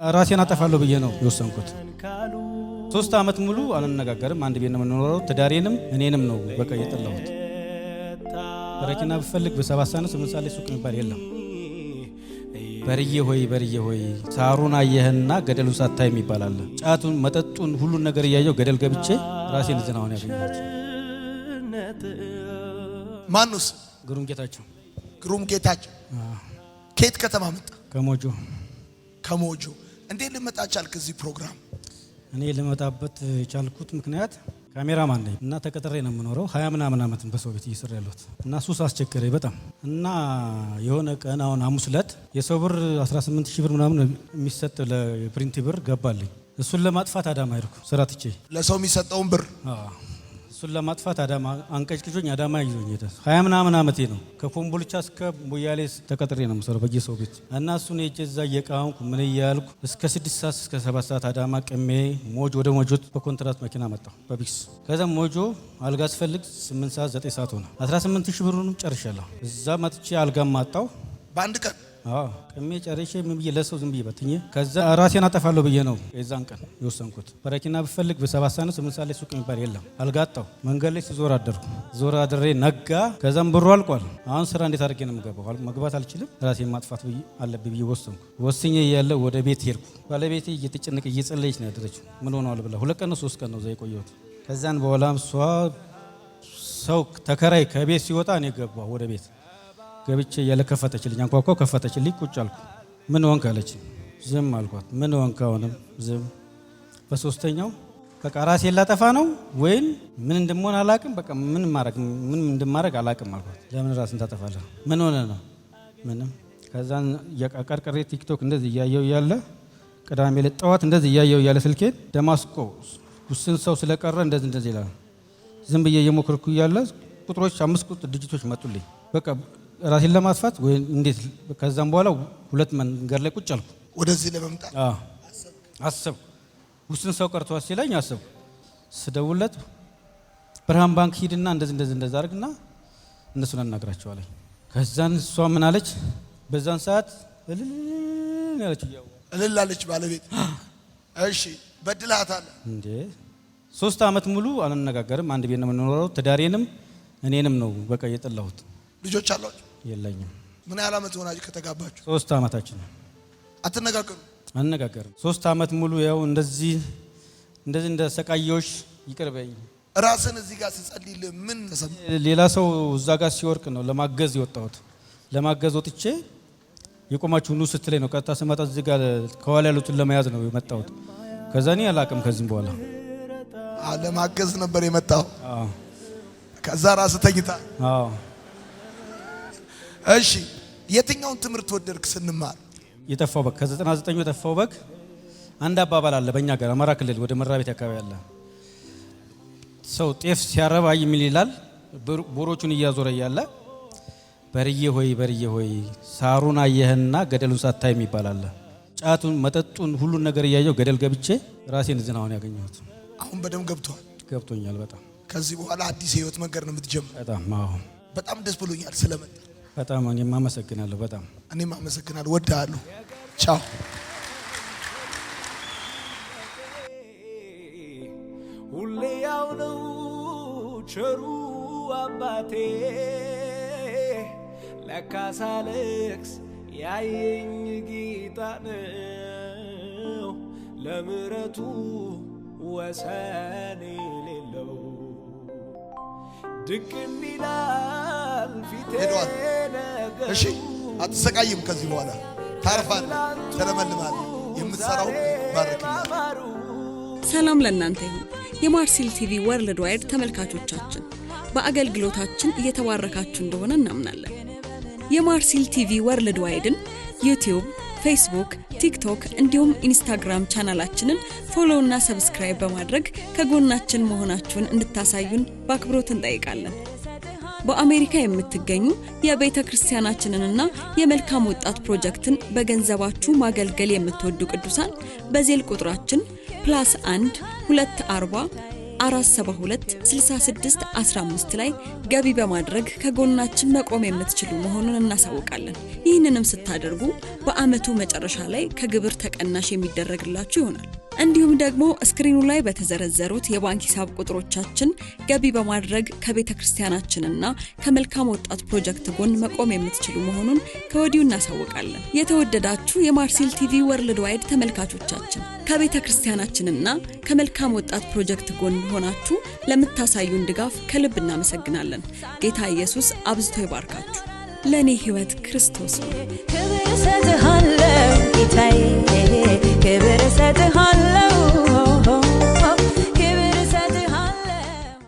ራሴን አጠፋለሁ ብዬ ነው የወሰንኩት። 3 አመት ሙሉ አልነጋገርም። አንድ ቤት ነው የምንኖረው። ትዳሬንም እኔንም ነው በቃ የጠላሁት። በረኪና ብፈልግ በ7 ሰዓት 8 ሰዓት ላይ ሱቅ የሚባል የለም። በርዬ ሆይ ሳሩን አየህና ገደሉ ሳታይ የሚባል አለ። ጫቱን መጠጡን ሁሉን ነገር እያየው ገደል ገብቼ ራሴን ዝናውን ያገኘሁት። ማኑስ? ግሩም ጌታቸው። ግሩም ጌታቸው ከየት ከተማ መጣ? ከሞጆ። እንዴት ልመጣ ቻልክ እዚህ ፕሮግራም? እኔ ልመጣበት ቻልኩት ምክንያት ካሜራማን ነኝ እና ተቀጥሬ ነው የምኖረው 20 ምናምን አመት በሰው ቤት እየሰራ ያለሁት እና ሱስ አስቸገረኝ በጣም እና የሆነ ቀን አሁን ሐሙስ ዕለት የሰው ብር 18000 ብር ምናምን የሚሰጥ ለፕሪንት ብር ገባልኝ። እሱን ለማጥፋት አዳማ ሄድኩ ስራ ትቼ። ለሰው የሚሰጠውን ብር እሱን ለማጥፋት አዳማ አንቀጭቅጮኝ አዳማ ይዞኝ ሄደ። 20 ምናምን አመቴ ነው። ከኮምቦልቻ እስከ ሞያሌ ተቀጥሬ ነው የምሰራው በየሰው ቤት እና እሱን ሄጄ እዛ እየቃምኩ ምን እያልኩ እስከ 6 ሰዓት እስከ 7 ሰዓት አዳማ ቅሜ ወደ ሞጆ በኮንትራት መኪና መጣሁ በቢክስ። ከዛ ሞጆ አልጋ ስፈልግ 8 ሰዓት 9 ሰዓት ሆነ። 18000 ብሩንም ጨርሻለሁ። እዛ መጥቼ አልጋም ማጣሁ በአንድ ቀን። ቅሜ ጨርሼ ምን ብዬ ለሰው ዝም ብዬ በትኜ ከዛ ራሴን አጠፋለሁ ብዬ ነው የዛን ቀን የወሰንኩት። በረኪና ብፈልግ በ7 ሰዓት 8 ሰዓት ላይ ሱቅ የሚባል የለም። አልጋ አጣሁ። መንገድ ላይ ስዞር አደርኩ። ዞር አድሬ ነጋ። ከዛም ብሩ አልቋል። አሁን ስራ እንዴት አድርጌ ነው የምገባው? መግባት አልችልም። ራሴን ማጥፋት አለብኝ ብዬ ወሰንኩ። ወስኜ እያለ ወደ ቤት ሄድኩ። ባለቤቴ እየተጨነቀ እየጸለየች ነው ያደረችው። ምን ሆነዋል ብላ 2 ቀን ነው 3 ቀን ነው እዛ የቆየሁት። ከዛን በኋላም እሷ ሰው ተከራይ ከቤት ሲወጣ እኔ ገባሁ ወደ ቤት ገብቼ ያለ ከፈተችልኝ። አንኳኳው ከፈተችልኝ። ቁጭ አልኩ። ምን ሆንክ አለች። ዝም አልኳት። ምን ሆንክ? አሁንም ዝም። በሶስተኛው በቃ ራሴን ላጠፋ ነው ወይም ምን እንደምሆን አላቅም። በቃ ምን እንደማረግ አላቅም አልኳት። ለምን ራስን ታጠፋለህ? ምን ሆነ ነው? ምንም። ከዛን የቀርቀሬ ቲክቶክ እንደዚህ እያየው ያለ ቅዳሜ ዕለት ጠዋት እንደዚህ እያየው ያለ ስልኬን ደማስቆ ውስን ሰው ስለቀረ እንደዚህ ይላል። ዝም ብዬ እየሞከርኩ ያለ ቁጥሮች 5 ቁጥር ዲጂቶች መጡልኝ። በቃ ራሴን ለማጥፋት ወይ እንዴት? ከዛም በኋላ 2 መንገድ ላይ ቁጭ አልኩ። ወደዚህ ለመምጣት አሰብኩ። ውስን ሰው ቀርቷል ሲለኝ አሰብኩ። ስደውለት ብርሃን ባንክ ሂድና እንደዚህ አድርግና እነሱን አናግራቸዋለሁ። ከዛን እሷ ምን አለች? በዛን ሰዓት እልል አለች ባለቤት። እሺ በድላታለ እንዴ? 3 አመት ሙሉ አልነጋገርም። አንድ ቤት ነው የምንኖረው። ትዳሬንም እኔንም ነው በቃ የጠላሁት። ልጆች አሏችሁ? የለኝም። ምን ያህል አመት ሆናችሁ ከተጋባችሁ? 3 አመታችን ነው። አትነጋገሩ? 3 አመት ሙሉ ያው እንደዚህ እንደ ሰቃዮሽ ይቅርበኝ። ራስን እዚህ ጋር ሲጸልይል ምን ተሰማ? ሌላ ሰው እዛ ጋር ሲወርቅ ነው ለማገዝ የወጣሁት። ለማገዝ ወጥቼ የቆማችሁ ኑ ስትለኝ ነው ቀጥታ ስመጣ እዚህ ጋር ከኋላ ያሉትን ለመያዝ ነው የመጣሁት። ከዛ እኔ አላቅም ከዚህም በኋላ ለማገዝ ነበር የመጣው። ከዛ ራስ ተኝታ። እሺ የትኛውን ትምህርት ወደድክ ስንማር? የጠፋው በግ ከ99 የጠፋው በግ አንድ አባባል አለ በእኛ ጋር አማራ ክልል ወደ መራቤት አካባቢ አለ። ሰው ጤፍ ሲያረባ ምን ይላል? ቦሮቹን እያዞረ ያለ በርዬ ሆይ ሳሩን አየህና ገደሉን ሳታይ የሚባል አለ። ጫቱን መጠጡን ሁሉን ነገር እያየው ገደል ገብቼ ራሴን ዝናውን ያገኘሁት። አሁን በደም ገብቶኛል በጣም። ከዚህ በኋላ አዲስ ህይወት መንገድ ነው የምትጀምረው። በጣም ደስ ብሎኛል ስለመጣ። በጣም እኔም አመሰግናለሁ። በጣም እኔም አመሰግናለሁ። ወዳለሁ። ቻው። ሁሌ ያው ነው ቸሩ አባቴ ለካስ አለቅስ ያየኝ ጌታ ነው። ለምሕረቱ ወሰን የሌለው ድቅን ይላል ፊቴ ነገሩ። እሺ አትሰቃይም። ከዚህ በኋላ ታርፋለህ፣ ተለመልማለህ። የምትሰራው ባረክልህ። ሰላም ለእናንተ ይሁን። የማርሲል ቲቪ ወርልድ ዋይድ ተመልካቾቻችን በአገልግሎታችን እየተባረካችሁ እንደሆነ እናምናለን። የማርሲል ቲቪ ወርልድ ዋይድን ዩቲዩብ፣ ፌስቡክ፣ ቲክቶክ እንዲሁም ኢንስታግራም ቻናላችንን ፎሎ እና ሰብስክራይብ በማድረግ ከጎናችን መሆናችሁን እንድታሳዩን በአክብሮት እንጠይቃለን። በአሜሪካ የምትገኙ የቤተ ክርስቲያናችንንና የመልካም ወጣት ፕሮጀክትን በገንዘባችሁ ማገልገል የምትወዱ ቅዱሳን በዜል ቁጥራችን +1 240 472 66 15 ላይ ገቢ በማድረግ ከጎናችን መቆም የምትችሉ መሆኑን እናሳውቃለን። ይህንንም ስታደርጉ በአመቱ መጨረሻ ላይ ከግብር ተቀናሽ የሚደረግላችሁ ይሆናል። እንዲሁም ደግሞ ስክሪኑ ላይ በተዘረዘሩት የባንክ ሂሳብ ቁጥሮቻችን ገቢ በማድረግ ከቤተክርስቲያናችንና ከመልካም ወጣት ፕሮጀክት ጎን መቆም የምትችሉ መሆኑን ከወዲሁ እናሳውቃለን። የተወደዳችሁ የማርሲል ቲቪ ወርልድ ዋይድ ተመልካቾቻችን ከቤተክርስቲያናችንና ከመልካም ወጣት ፕሮጀክት ጎን ሆናችሁ ለምታሳዩን ድጋፍ ከልብ እናመሰግናለን። ጌታ ኢየሱስ አብዝቶ ይባርካችሁ። ለኔ ህይወት ክርስቶስ ነው። ክብር ሰጥሃለሁ ጌታዬ ክብር ሰጥሃለሁ